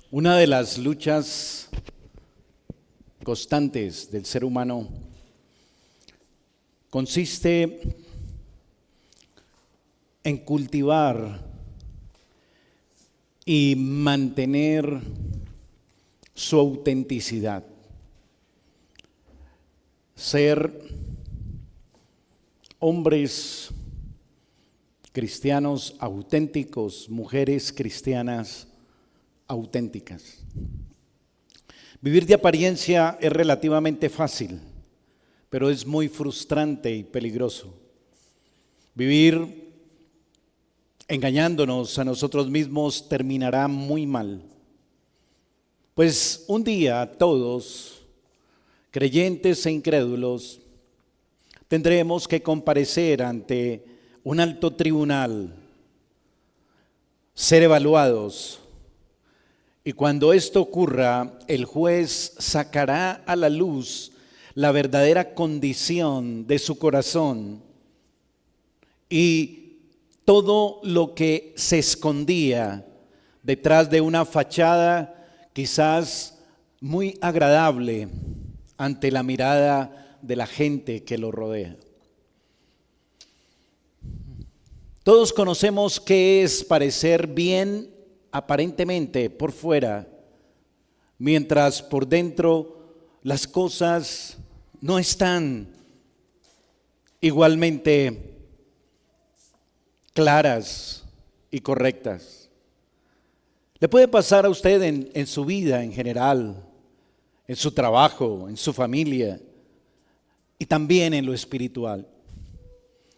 Una de las luchas constantes del ser humano consiste en cultivar y mantener su autenticidad. Ser hombres cristianos auténticos, mujeres cristianas auténticas. Vivir de apariencia es relativamente fácil, pero es muy frustrante y peligroso. Vivir engañándonos a nosotros mismos terminará muy mal. Pues un día todos, creyentes e incrédulos, tendremos que comparecer ante un alto tribunal, ser evaluados. Y cuando esto ocurra, el juez sacará a la luz la verdadera condición de su corazón y todo lo que se escondía detrás de una fachada quizás muy agradable ante la mirada de la gente que lo rodea. Todos conocemos qué es parecer bien aparentemente por fuera, mientras por dentro las cosas no están igualmente claras y correctas. Le puede pasar a usted en su vida en general, en su trabajo, en su familia y también en lo espiritual.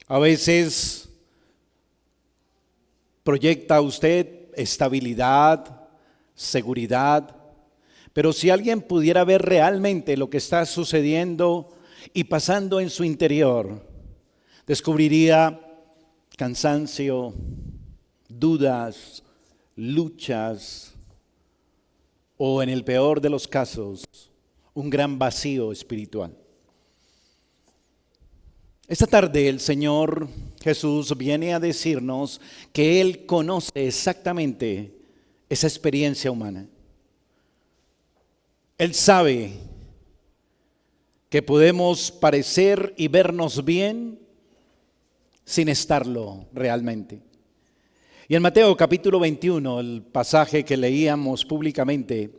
A veces proyecta usted estabilidad, seguridad, pero si alguien pudiera ver realmente lo que está sucediendo y pasando en su interior, descubriría cansancio, dudas, luchas o, en el peor de los casos, un gran vacío espiritual. Esta tarde el Señor Jesús viene a decirnos que Él conoce exactamente esa experiencia humana. Él sabe que podemos parecer y vernos bien sin estarlo realmente. Y en Mateo capítulo 21, el pasaje que leíamos públicamente,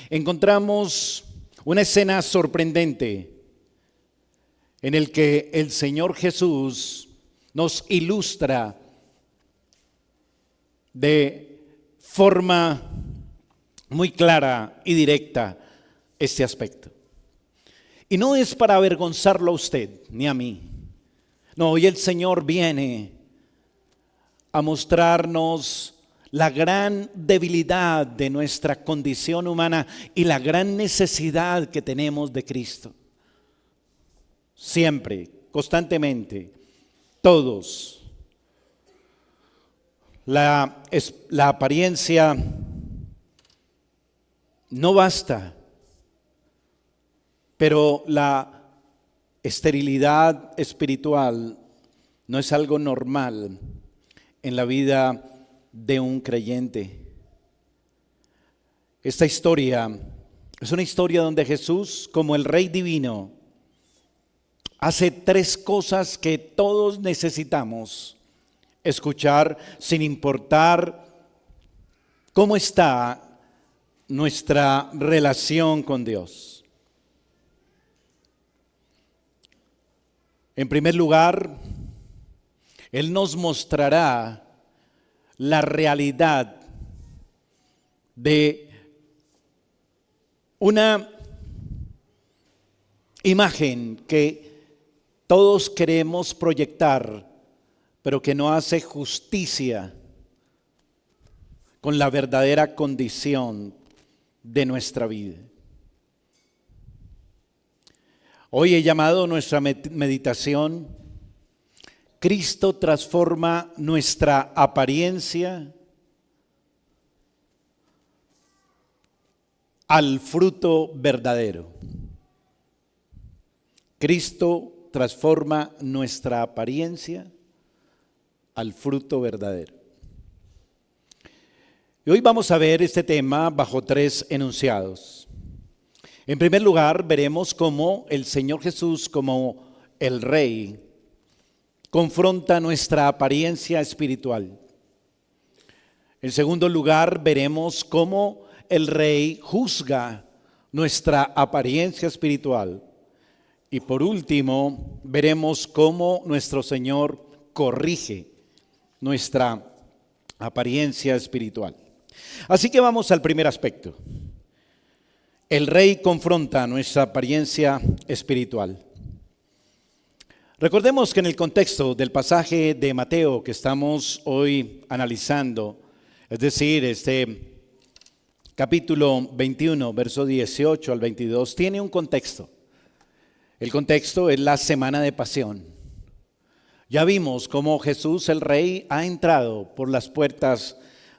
encontramos una escena sorprendente en el que el Señor Jesús nos ilustra de forma muy clara y directa este aspecto. Y no es para avergonzarlo a usted ni a mí. No, hoy el Señor viene a mostrarnos la gran debilidad de nuestra condición humana y la gran necesidad que tenemos de Cristo. Siempre, constantemente, todos. La apariencia no basta, pero la esterilidad espiritual no es algo normal en la vida de un creyente. Esta historia es una historia donde Jesús, como el Rey Divino, hace tres cosas que todos necesitamos escuchar sin importar cómo está nuestra relación con Dios. En primer lugar, Él nos mostrará la realidad de una imagen que todos queremos proyectar, pero que no hace justicia con la verdadera condición de nuestra vida. Hoy he llamado nuestra meditación: Cristo transforma nuestra apariencia al fruto verdadero. Cristo transforma nuestra apariencia al fruto verdadero. Y hoy vamos a ver este tema bajo tres enunciados. En primer lugar, veremos cómo el Señor Jesús, como el Rey, confronta nuestra apariencia espiritual. En segundo lugar, veremos cómo el Rey juzga nuestra apariencia espiritual. Y por último, veremos cómo nuestro Señor corrige nuestra apariencia espiritual. Así que vamos al primer aspecto. El Rey confronta nuestra apariencia espiritual. Recordemos que en el contexto del pasaje de Mateo que estamos hoy analizando, es decir, este capítulo 21, verso 18 al 22, tiene un contexto. El contexto es la semana de pasión. Ya vimos cómo Jesús el Rey ha entrado por las puertas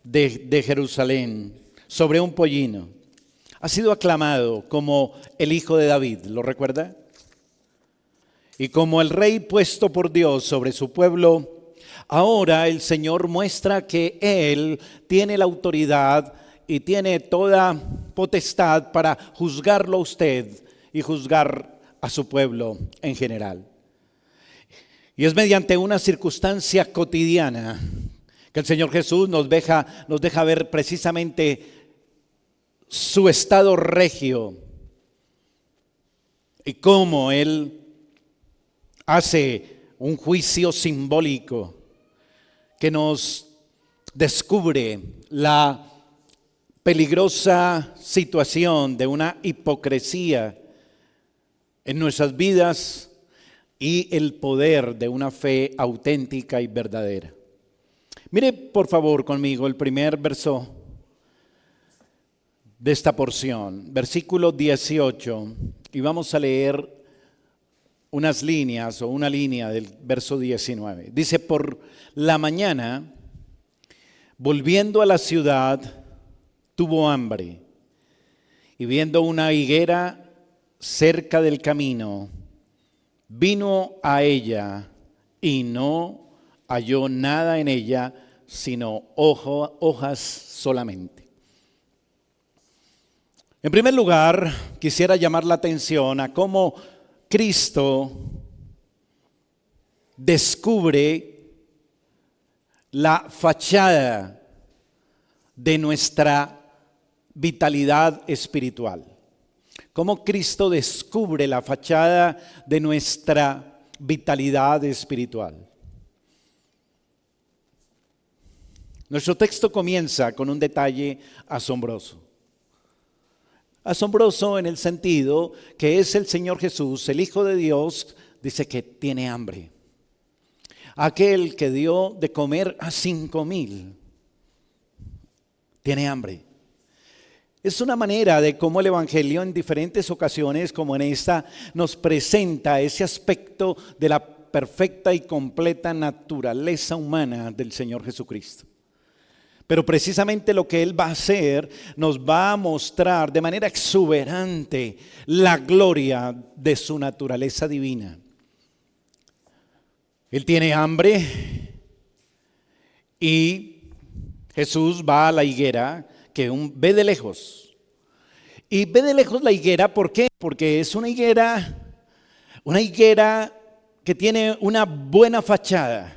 de Jerusalén sobre un pollino. Ha sido aclamado como el Hijo de David, ¿lo recuerda? Y como el Rey puesto por Dios sobre su pueblo, ahora el Señor muestra que Él tiene la autoridad y tiene toda potestad para juzgarlo a usted y juzgar a su pueblo en general. Y es mediante una circunstancia cotidiana que el Señor Jesús nos deja ver precisamente su estado regio y cómo Él hace un juicio simbólico que nos descubre la peligrosa situación de una hipocresía en nuestras vidas y el poder de una fe auténtica y verdadera. Mire por favor conmigo el primer verso de esta porción, versículo 18, y vamos a leer unas líneas o una línea del verso 19. Dice: por la mañana, volviendo a la ciudad, tuvo hambre, y viendo una higuera cerca del camino, vino a ella y no halló nada en ella, sino hojas solamente. En primer lugar, quisiera llamar la atención a cómo Cristo descubre la fachada de nuestra vitalidad espiritual. Cómo Cristo descubre la fachada de nuestra vitalidad espiritual. Nuestro texto comienza con un detalle asombroso. Asombroso en el sentido que es el Señor Jesús, el Hijo de Dios, dice que tiene hambre. Aquel que dio de comer a 5,000 tiene hambre. Es una manera de cómo el Evangelio en diferentes ocasiones, como en esta, nos presenta ese aspecto de la perfecta y completa naturaleza humana del Señor Jesucristo. Pero precisamente lo que Él va a hacer nos va a mostrar de manera exuberante la gloria de su naturaleza divina. Él tiene hambre y Jesús va a la higuera que ve de lejos. Y ve de lejos la higuera, ¿por qué? Porque es una higuera que tiene una buena fachada.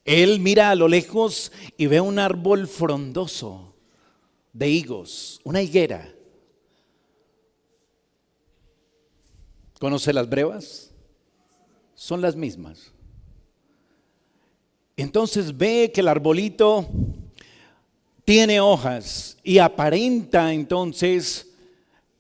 Él mira a lo lejos y ve un árbol frondoso de higos, una higuera. ¿Conoce las brevas? Son las mismas. Entonces ve que el arbolito tiene hojas y aparenta entonces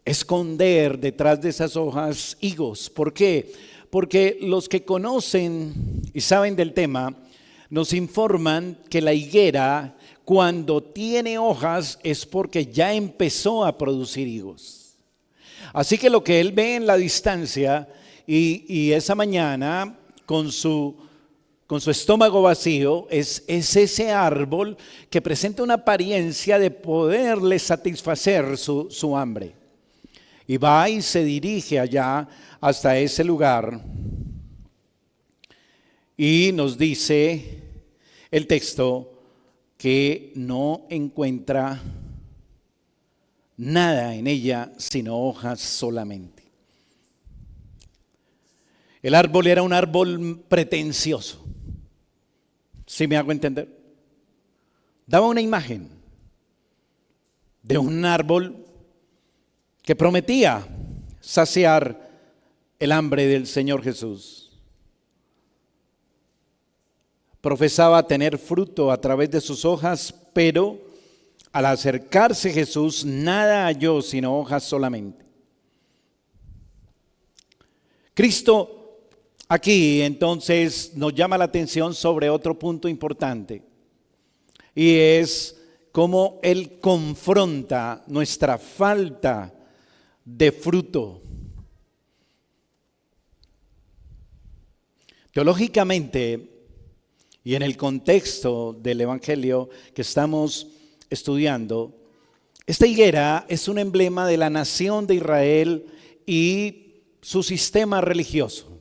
esconder detrás de esas hojas higos. ¿Por qué? Porque los que conocen y saben del tema nos informan que la higuera, cuando tiene hojas, es porque ya empezó a producir higos. Así que lo que él ve en la distancia y esa mañana con su estómago vacío es ese árbol que presenta una apariencia de poderle satisfacer su hambre. Y va y se dirige allá hasta ese lugar. Y nos dice el texto que no encuentra nada en ella sino hojas solamente. El árbol era un árbol pretencioso, ¿sí me hago entender? Daba una imagen de un árbol que prometía saciar el hambre del Señor Jesús. Profesaba tener fruto a través de sus hojas, pero al acercarse Jesús nada halló sino hojas solamente. Cristo aquí entonces nos llama la atención sobre otro punto importante, y es cómo Él confronta nuestra falta de fruto. Teológicamente, y en el contexto del Evangelio que estamos estudiando, esta higuera es un emblema de la nación de Israel y su sistema religioso.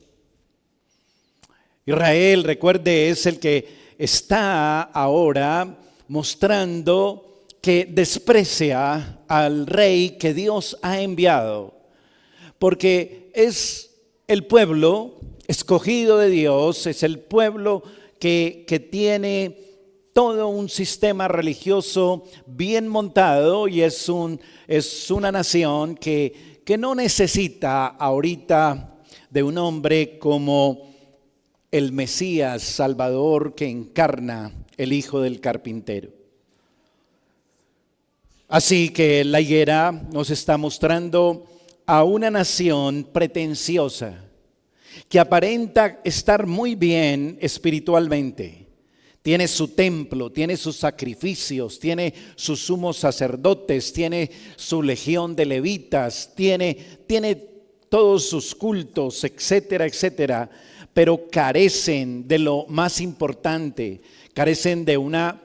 Israel, recuerde, es el que está ahora mostrando que desprecia al rey que Dios ha enviado, porque es el pueblo escogido de Dios, es el pueblo que tiene todo un sistema religioso bien montado, y es una nación que no necesita ahorita de un hombre como el Mesías Salvador que encarna el hijo del carpintero. Así que la higuera nos está mostrando a una nación pretenciosa que aparenta estar muy bien espiritualmente. Tiene su templo, tiene sus sacrificios, tiene sus sumos sacerdotes, tiene su legión de levitas, tiene todos sus cultos, etcétera, etcétera, pero carecen de lo más importante, carecen de una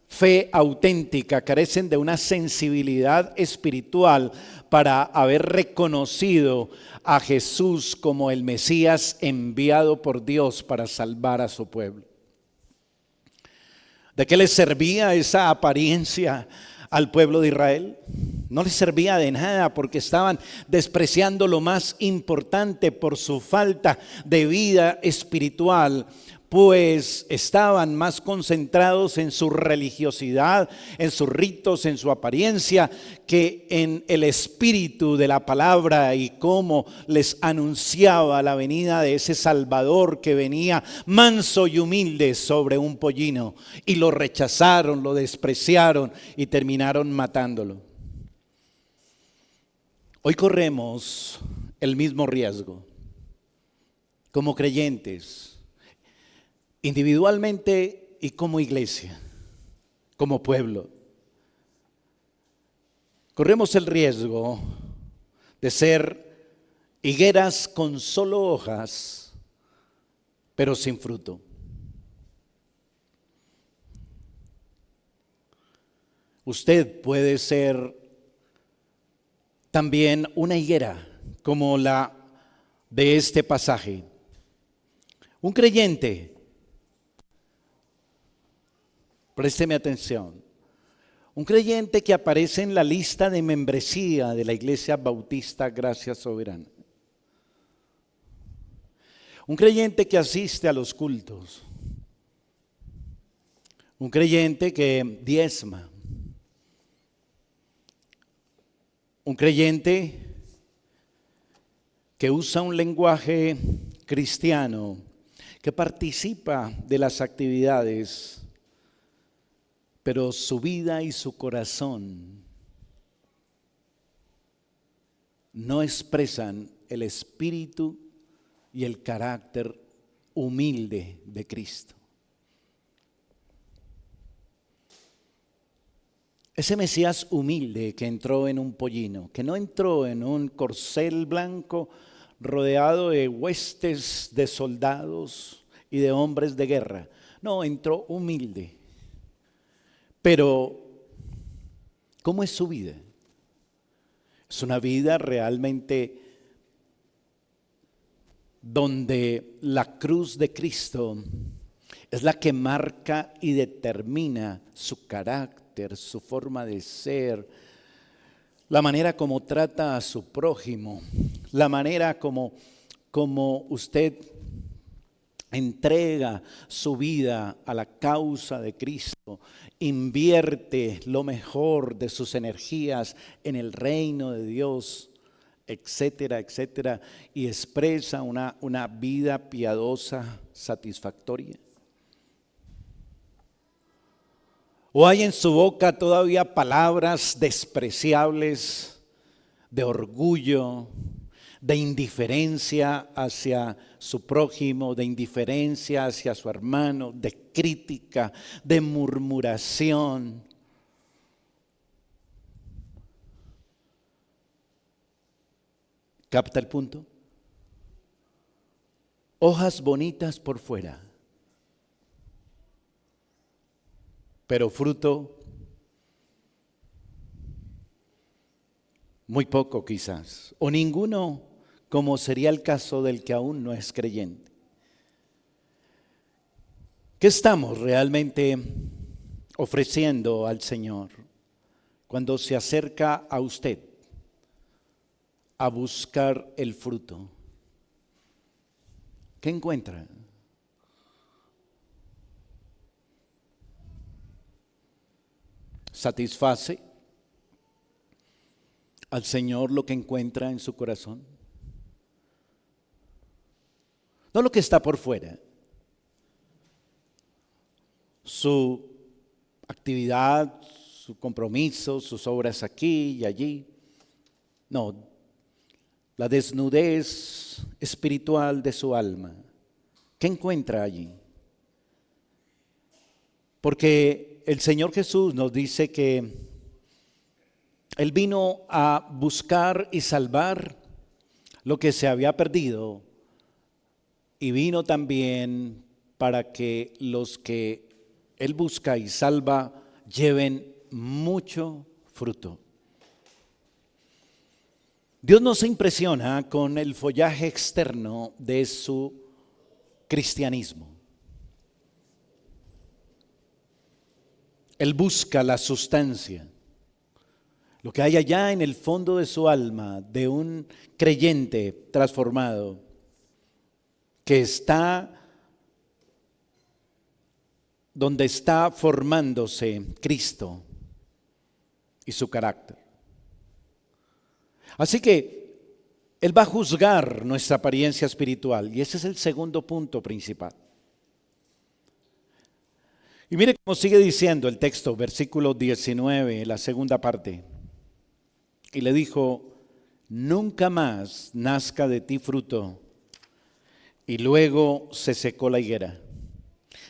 fe auténtica, carecen de una sensibilidad espiritual para haber reconocido a Jesús como el Mesías enviado por Dios para salvar a su pueblo. ¿De qué les servía esa apariencia al pueblo de Israel? No les servía de nada, porque estaban despreciando lo más importante por su falta de vida espiritual, pues estaban más concentrados en su religiosidad, en sus ritos, en su apariencia, que en el espíritu de la palabra y cómo les anunciaba la venida de ese Salvador que venía manso y humilde sobre un pollino, y lo rechazaron, lo despreciaron y terminaron matándolo. Hoy corremos el mismo riesgo como creyentes, individualmente y como iglesia, como pueblo. Corremos el riesgo de ser higueras con solo hojas, pero sin fruto. Usted puede ser también una higuera como la de este pasaje. Un creyente, présteme atención, un creyente que aparece en la lista de membresía de la Iglesia Bautista Gracia Soberana. Un creyente que asiste a los cultos. Un creyente que diezma. Un creyente que usa un lenguaje cristiano, que participa de las actividades, pero su vida y su corazón no expresan el espíritu y el carácter humilde de Cristo. Ese Mesías humilde que entró en un pollino, que no entró en un corcel blanco rodeado de huestes de soldados y de hombres de guerra. No, entró humilde. Pero, ¿cómo es su vida? Es una vida realmente donde la cruz de Cristo Es la que marca y determina su carácter, su forma de ser, la manera como trata a su prójimo, la manera como usted entrega su vida a la causa de Cristo, invierte lo mejor de sus energías en el reino de Dios, etcétera, etcétera, y expresa una vida piadosa, satisfactoria. ¿O hay en su boca todavía palabras despreciables, de orgullo, de indiferencia hacia su prójimo, de indiferencia hacia su hermano, de crítica, de murmuración? ¿Capta el punto? Hojas bonitas por fuera, pero fruto muy poco quizás, o ninguno, como sería el caso del que aún no es creyente. ¿Qué estamos realmente ofreciendo al Señor cuando se acerca a usted a buscar el fruto? ¿Qué encuentra? ¿Satisface al Señor lo que encuentra en su corazón? No lo que está por fuera, su actividad, su compromiso, sus obras aquí y allí. No, la desnudez espiritual de su alma. ¿Qué encuentra allí? Porque el Señor Jesús nos dice que Él vino a buscar y salvar lo que se había perdido, y vino también para que los que Él busca y salva lleven mucho fruto. Dios no se impresiona con el follaje externo de su cristianismo. Él busca la sustancia, lo que hay allá en el fondo de su alma, de un creyente transformado, que está donde está formándose Cristo y su carácter. Así que Él va a juzgar nuestra apariencia espiritual, y ese es el segundo punto principal. Y mire cómo sigue diciendo el texto, versículo 19, la segunda parte. Y le dijo: nunca más nazca de ti fruto. Y luego se secó la higuera.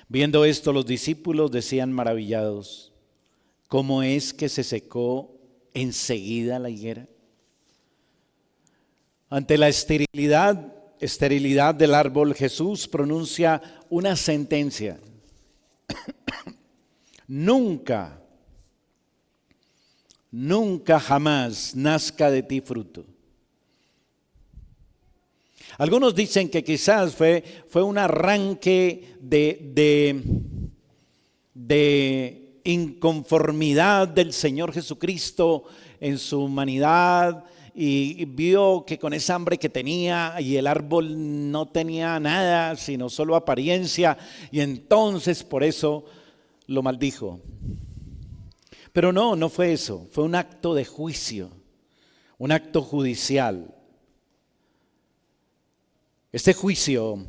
Viendo esto, los discípulos decían maravillados: ¿cómo es que se secó enseguida la higuera? Ante la esterilidad del árbol, Jesús pronuncia una sentencia: nunca jamás nazca de ti fruto. Algunos dicen que quizás fue un arranque de inconformidad del Señor Jesucristo en su humanidad, y vio que con esa hambre que tenía y el árbol no tenía nada sino solo apariencia, y entonces por eso lo maldijo. Pero no fue eso, fue un acto de juicio, un acto judicial. Este juicio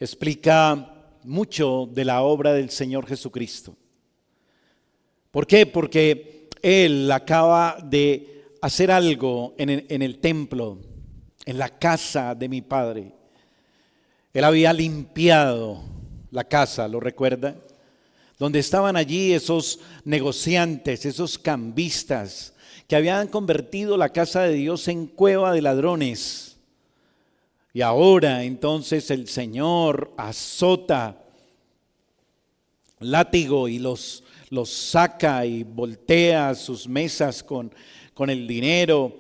explica mucho de la obra del Señor Jesucristo. ¿Por qué? Porque Él acaba de hacer algo en el templo, en la casa de mi Padre. Él había limpiado la casa, ¿lo recuerda? Donde estaban allí esos negociantes, esos cambistas, que habían convertido la casa de Dios en cueva de ladrones. Y ahora entonces el Señor azota látigo y los saca y voltea sus mesas con el dinero,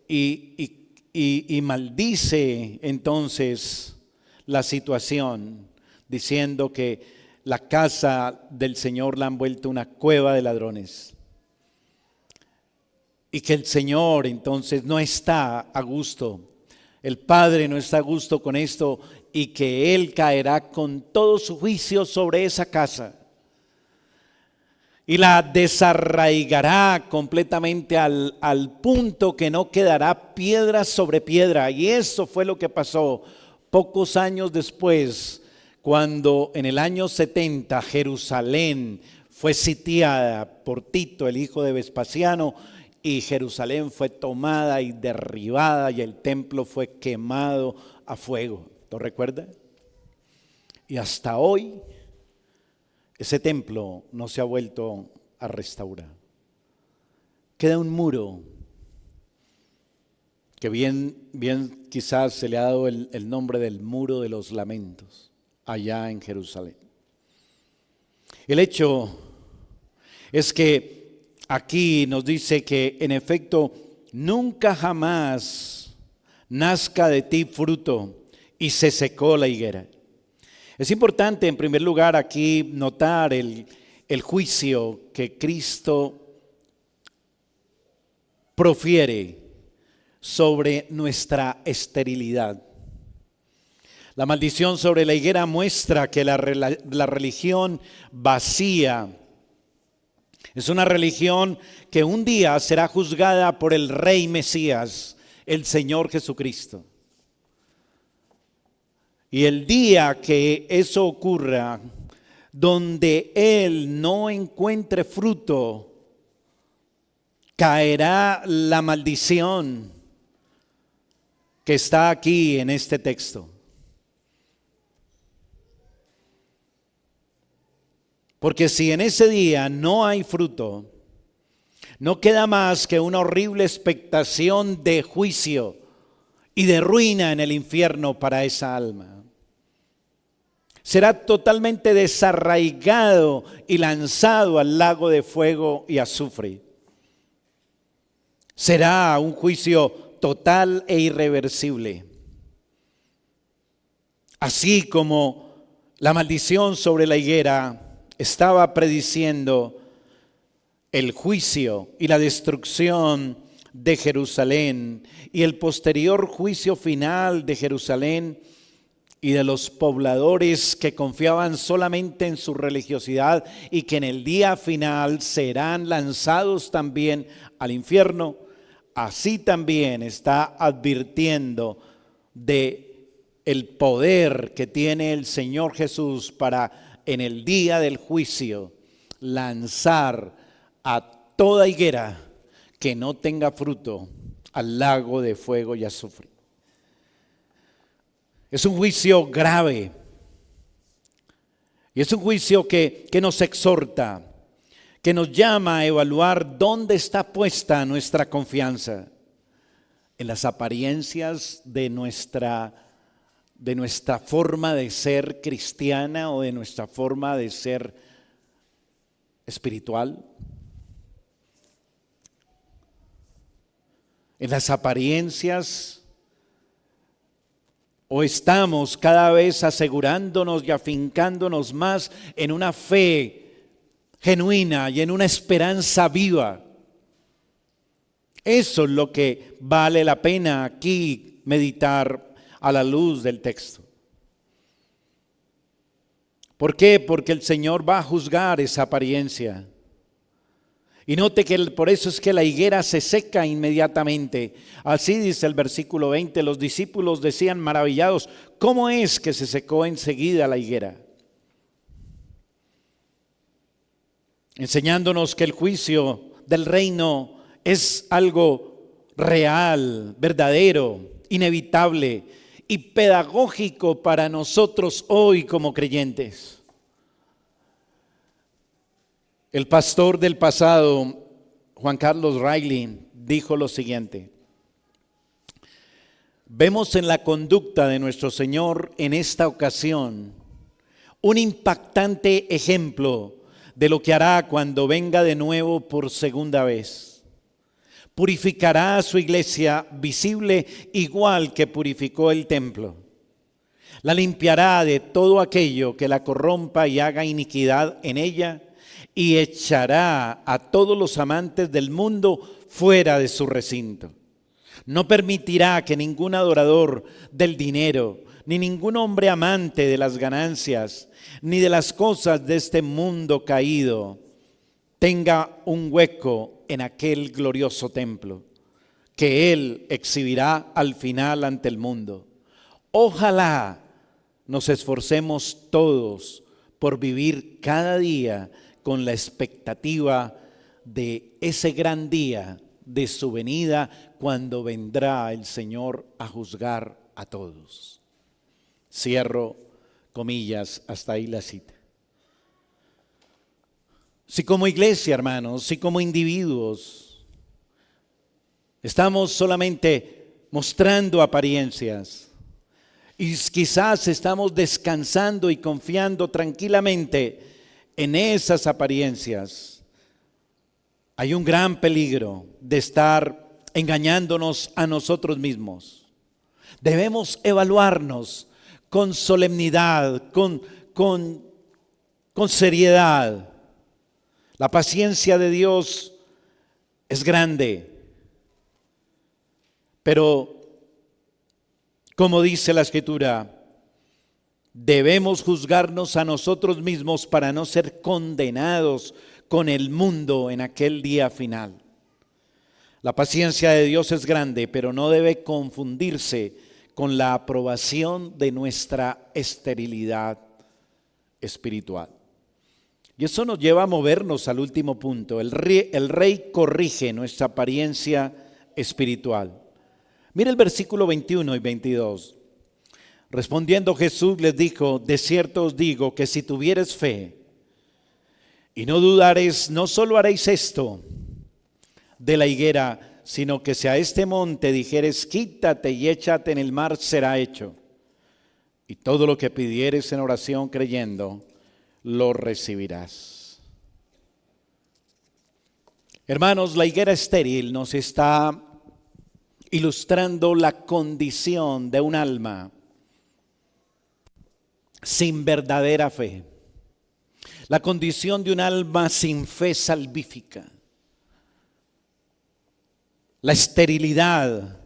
y maldice entonces la situación diciendo que la casa del Señor la han vuelto una cueva de ladrones. Y que el Señor entonces no está a gusto. El Padre no está a gusto con esto y que Él caerá con todo su juicio sobre esa casa. Y la desarraigará completamente al punto que no quedará piedra sobre piedra. Y eso fue lo que pasó pocos años después, cuando en el año 70 Jerusalén fue sitiada por Tito, el hijo de Vespasiano, y Jerusalén fue tomada y derribada y el templo fue quemado a fuego. ¿Lo recuerda? Y hasta hoy ese templo no se ha vuelto a restaurar. Queda un muro que bien quizás se le ha dado el nombre del Muro de los Lamentos allá en Jerusalén. El hecho es que aquí nos dice que en efecto nunca jamás nazca de ti fruto, y se secó la higuera. Es importante en primer lugar aquí notar el juicio que Cristo profiere sobre nuestra esterilidad. La maldición sobre la higuera muestra que la religión vacía es una religión que un día será juzgada por el Rey Mesías, el Señor Jesucristo. Y el día que eso ocurra, donde Él no encuentre fruto, caerá la maldición que está aquí en este texto. Porque si en ese día no hay fruto, no queda más que una horrible expectación de juicio y de ruina en el infierno para esa alma. Será totalmente desarraigado y lanzado al lago de fuego y azufre. Será un juicio total e irreversible. Así como la maldición sobre la higuera estaba prediciendo el juicio y la destrucción de Jerusalén y el posterior juicio final de Jerusalén y de los pobladores que confiaban solamente en su religiosidad y que en el día final serán lanzados también al infierno, así también está advirtiendo de el poder que tiene el Señor Jesús para en el día del juicio lanzar a toda higuera que no tenga fruto al lago de fuego y azufre. Es un juicio grave y es un juicio que nos exhorta, que nos llama a evaluar dónde está puesta nuestra confianza, en las apariencias de nuestra forma de ser cristiana o de nuestra forma de ser espiritual, en las apariencias. ¿O estamos cada vez asegurándonos y afincándonos más en una fe genuina y en una esperanza viva? Eso es lo que vale la pena aquí meditar a la luz del texto. ¿Por qué? Porque el Señor va a juzgar esa apariencia. Y note que por eso es que la higuera se seca inmediatamente. Así dice el versículo 20, los discípulos decían maravillados, ¿cómo es que se secó enseguida la higuera? Enseñándonos que el juicio del reino es algo real, verdadero, inevitable y pedagógico para nosotros hoy como creyentes. El pastor del pasado, Juan Carlos Riley, dijo lo siguiente: vemos en la conducta de nuestro Señor en esta ocasión un impactante ejemplo de lo que hará cuando venga de nuevo por segunda vez. Purificará a su iglesia visible igual que purificó el templo. La limpiará de todo aquello que la corrompa y haga iniquidad en ella, y echará a todos los amantes del mundo fuera de su recinto. No permitirá que ningún adorador del dinero, ni ningún hombre amante de las ganancias, ni de las cosas de este mundo caído, tenga un hueco en aquel glorioso templo que Él exhibirá al final ante el mundo. Ojalá nos esforcemos todos por vivir cada día con la expectativa de ese gran día de su venida, cuando vendrá el Señor a juzgar a todos. Cierro comillas, hasta ahí la cita. Si como iglesia, hermanos, si como individuos estamos solamente mostrando apariencias y quizás estamos descansando y confiando tranquilamente en esas apariencias, hay un gran peligro de estar engañándonos a nosotros mismos. Debemos evaluarnos con solemnidad, con seriedad. La paciencia de Dios es grande, pero como dice la Escritura, debemos juzgarnos a nosotros mismos para no ser condenados con el mundo en aquel día final. La paciencia de Dios es grande, pero no debe confundirse con la aprobación de nuestra esterilidad espiritual. Y eso nos lleva a movernos al último punto. El rey corrige nuestra apariencia espiritual. Mire el versículo 21 y 22. Respondiendo Jesús les dijo: de cierto os digo que si tuviereis fe y no dudareis, no solo haréis esto de la higuera, sino que si a este monte dijeres: quítate y échate en el mar, será hecho. Y todo lo que pidieres en oración creyendo, lo recibirás. Hermanos, la higuera estéril nos está ilustrando la condición de un alma sin verdadera fe. La condición de un alma sin fe salvífica. La esterilidad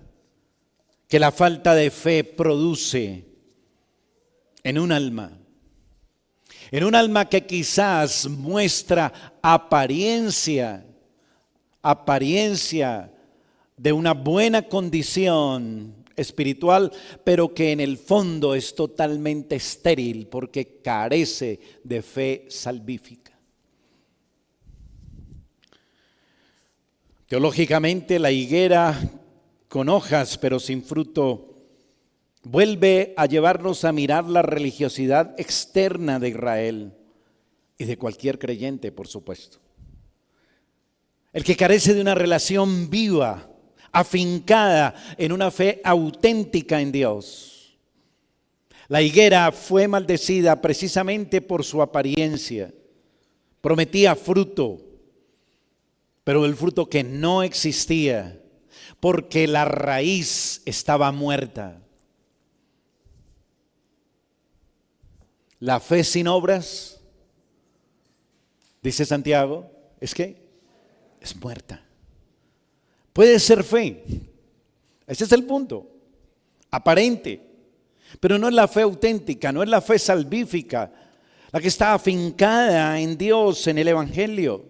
que la falta de fe produce en un alma. En un alma que quizás muestra apariencia de una buena condición espiritual, pero que en el fondo es totalmente estéril porque carece de fe salvífica. Teológicamente, la higuera con hojas pero sin fruto vuelve a llevarnos a mirar la religiosidad externa de Israel y de cualquier creyente, por supuesto. El que carece de una relación viva, afincada en una fe auténtica en Dios. La higuera fue maldecida precisamente por su apariencia. Prometía fruto, pero el fruto que no existía, porque la raíz estaba muerta. La fe sin obras, dice Santiago, es muerta. Puede ser fe, ese es el punto, aparente, pero no es la fe auténtica, no es la fe salvífica, la que está afincada en Dios, en el Evangelio.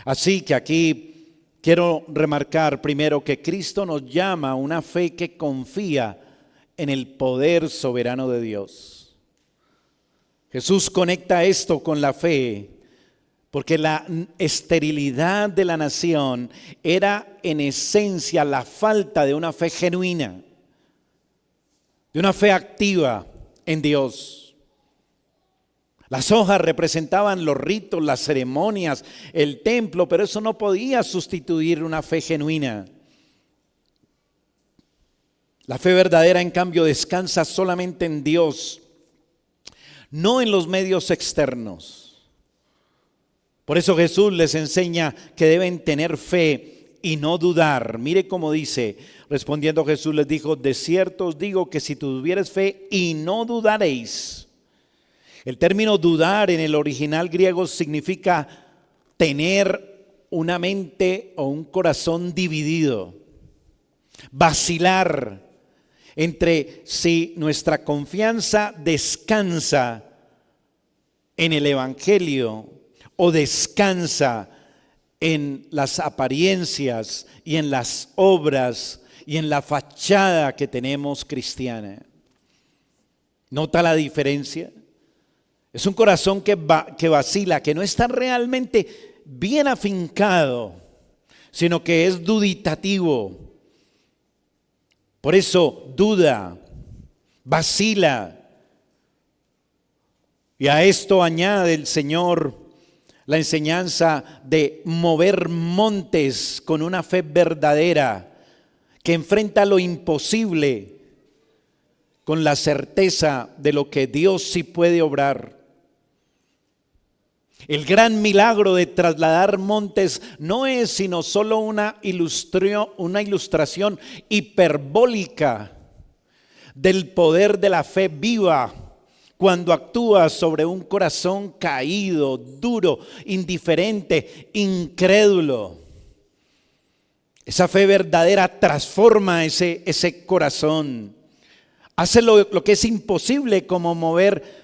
Así que aquí quiero remarcar primero que Cristo nos llama a una fe que confía en el poder soberano de Dios. Jesús conecta esto con la fe, porque la esterilidad de la nación era en esencia la falta de una fe genuina, de una fe activa en Dios. Las hojas representaban los ritos, las ceremonias, el templo, pero eso no podía sustituir una fe genuina. La fe verdadera, en cambio, descansa solamente en Dios, no en los medios externos. Por eso Jesús les enseña que deben tener fe y no dudar. Mire cómo dice, respondiendo Jesús les dijo, de cierto os digo que si tuviereis fe y no dudaréis. El término dudar en el original griego significa tener una mente o un corazón dividido, vacilar entre si nuestra confianza descansa en el Evangelio o descansa en las apariencias y en las obras y en la fachada que tenemos cristiana. ¿Nota la diferencia? Es un corazón que vacila, que no está realmente bien afincado, sino que es duditativo. Por eso duda, vacila. Y a esto añade el Señor la enseñanza de mover montes con una fe verdadera que enfrenta lo imposible con la certeza de lo que Dios sí puede obrar. El gran milagro de trasladar montes no es sino solo una ilustración hiperbólica del poder de la fe viva cuando actúa sobre un corazón caído, duro, indiferente, incrédulo. Esa fe verdadera transforma ese corazón. Hace lo que es imposible, como mover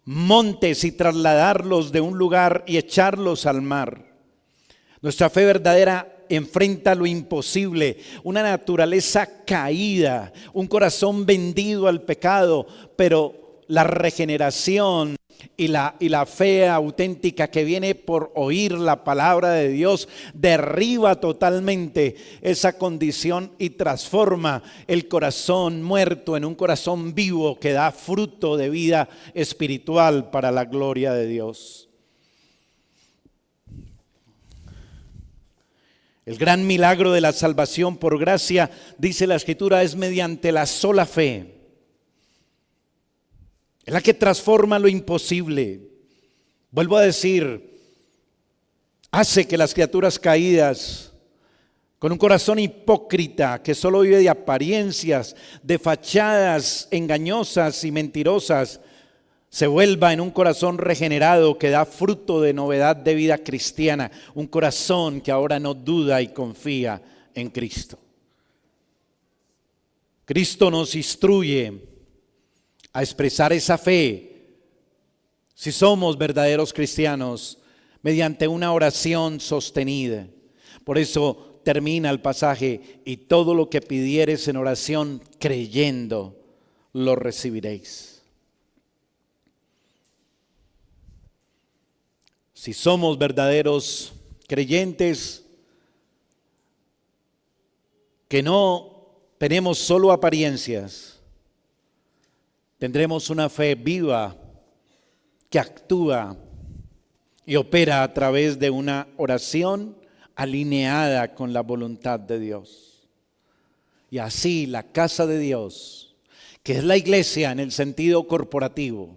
montes y trasladarlos de un lugar y echarlos al mar. Nuestra fe verdadera enfrenta lo imposible, una naturaleza caída, un corazón vendido al pecado, pero la regeneración y la fe auténtica que viene por oír la palabra de Dios derriba totalmente esa condición y transforma el corazón muerto en un corazón vivo que da fruto de vida espiritual para la gloria de Dios. El gran milagro de la salvación por gracia, dice la Escritura, es mediante la sola fe. Es la que transforma lo imposible. Vuelvo a decir, hace que las criaturas caídas, con un corazón hipócrita que solo vive de apariencias, de fachadas engañosas y mentirosas, se vuelva en un corazón regenerado que da fruto de novedad de vida cristiana, un corazón que ahora no duda y confía en Cristo. Cristo nos instruye a expresar esa fe, si somos verdaderos cristianos, mediante una oración sostenida. Por eso termina el pasaje, y todo lo que pidiereis en oración creyendo, lo recibiréis. Si somos verdaderos creyentes, que no tenemos solo apariencias, tendremos una fe viva que actúa y opera a través de una oración alineada con la voluntad de Dios. Y así la casa de Dios, que es la iglesia en el sentido corporativo,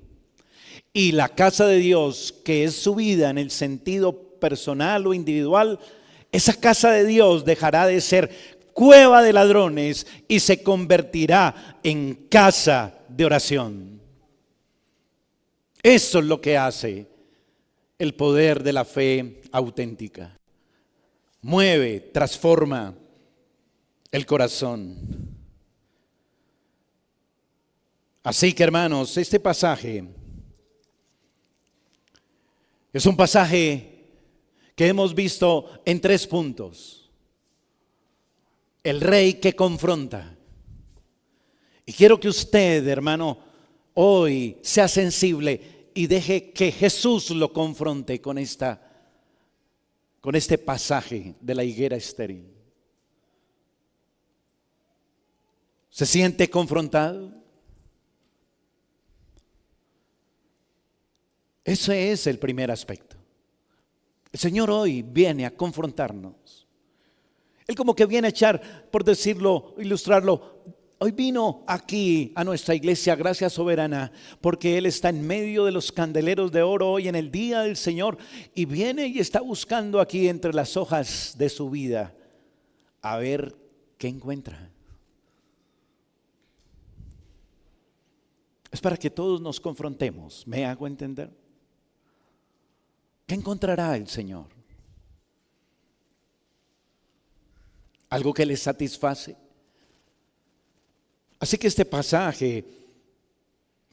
y la casa de Dios, que es su vida en el sentido personal o individual, esa casa de Dios dejará de ser cueva de ladrones y se convertirá en casa de oración. Eso es lo que hace el poder de la fe auténtica. Mueve, transforma el corazón. Así que, hermanos, este pasaje es un pasaje que hemos visto en 3 puntos. El rey que confronta. Y quiero que usted, hermano, hoy sea sensible y deje que Jesús lo confronte con este pasaje de la higuera estéril. ¿Se siente confrontado? Ese es el primer aspecto. El Señor hoy viene a confrontarnos. Él como que viene a echar, por decirlo, ilustrarlo, hoy vino aquí a nuestra iglesia Gracia Soberana porque Él está en medio de los candeleros de oro hoy en el día del Señor y viene y está buscando aquí entre las hojas de su vida a ver qué encuentra. Es para que todos nos confrontemos. ¿Me hago entender? ¿Qué encontrará el Señor? ¿Algo que le satisface? Así que este pasaje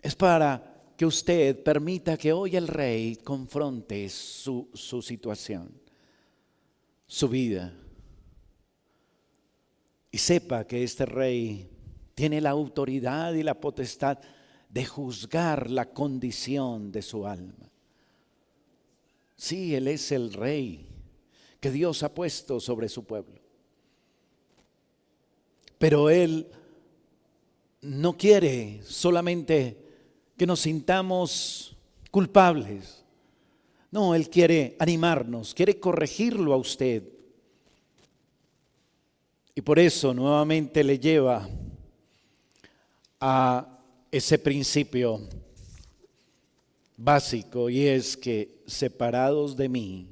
es para que usted permita que hoy el Rey confronte su situación, su vida. Y sepa que este Rey tiene la autoridad y la potestad de juzgar la condición de su alma. Sí, Él es el Rey que Dios ha puesto sobre su pueblo. Pero Él no quiere solamente que nos sintamos culpables. No, Él quiere animarnos, quiere corregirlo a usted. Y por eso nuevamente le lleva a ese principio básico, y es que separados de mí,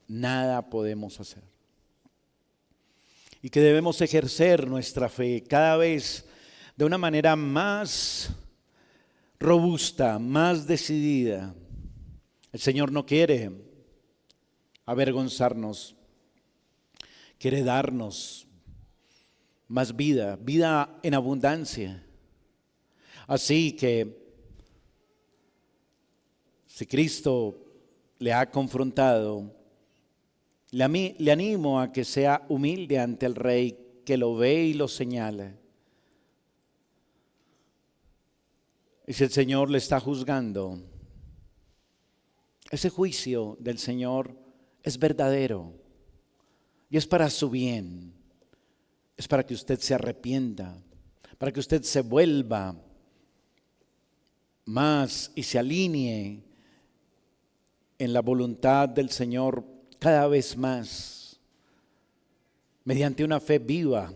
nada podemos hacer. Y que debemos ejercer nuestra fe cada vez de una manera más robusta, más decidida. El Señor no quiere avergonzarnos, quiere darnos más vida, vida en abundancia. Así que si Cristo le ha confrontado, le animo a que sea humilde ante el Rey que lo ve y lo señala. Y si el Señor le está juzgando, ese juicio del Señor es verdadero y es para su bien. Es para que usted se arrepienta, para que usted se vuelva más y se alinee en la voluntad del Señor cada vez más, mediante una fe viva.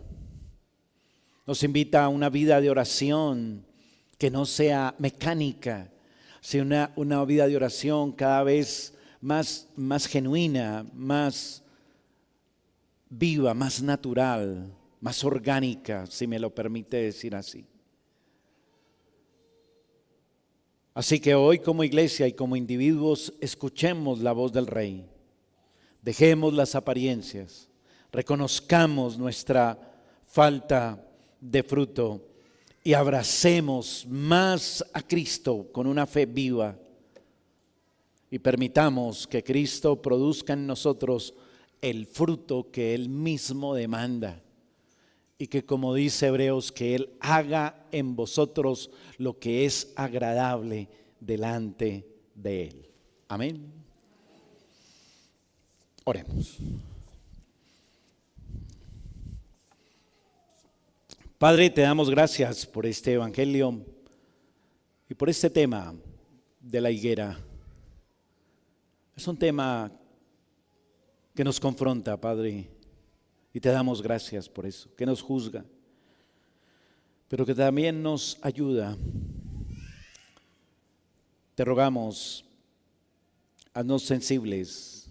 Nos invita a una vida de oración que no sea mecánica, sino una vida de oración cada vez más genuina, más viva, más natural, más orgánica, si me lo permite decir así. Así que hoy como iglesia y como individuos escuchemos la voz del Rey. Dejemos las apariencias, reconozcamos nuestra falta de fruto y abracemos más a Cristo con una fe viva y permitamos que Cristo produzca en nosotros el fruto que Él mismo demanda. Y que, como dice Hebreos, que Él haga en vosotros lo que es agradable delante de Él. Amén. Oremos. Padre, te damos gracias por este evangelio y por este tema de la higuera. Es un tema que nos confronta, Padre. Y te damos gracias por eso, que nos juzga, pero que también nos ayuda. Te rogamos, haznos sensibles,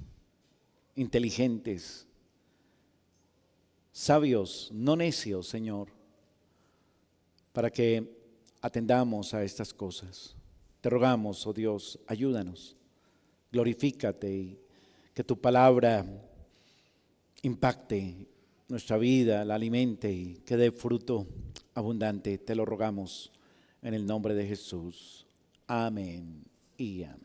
inteligentes, sabios, no necios, Señor, para que atendamos a estas cosas. Te rogamos, oh Dios, ayúdanos, glorifícate y que tu palabra impacte nuestra vida, la alimente y que dé fruto abundante. Te lo rogamos en el nombre de Jesús. Amén y amén.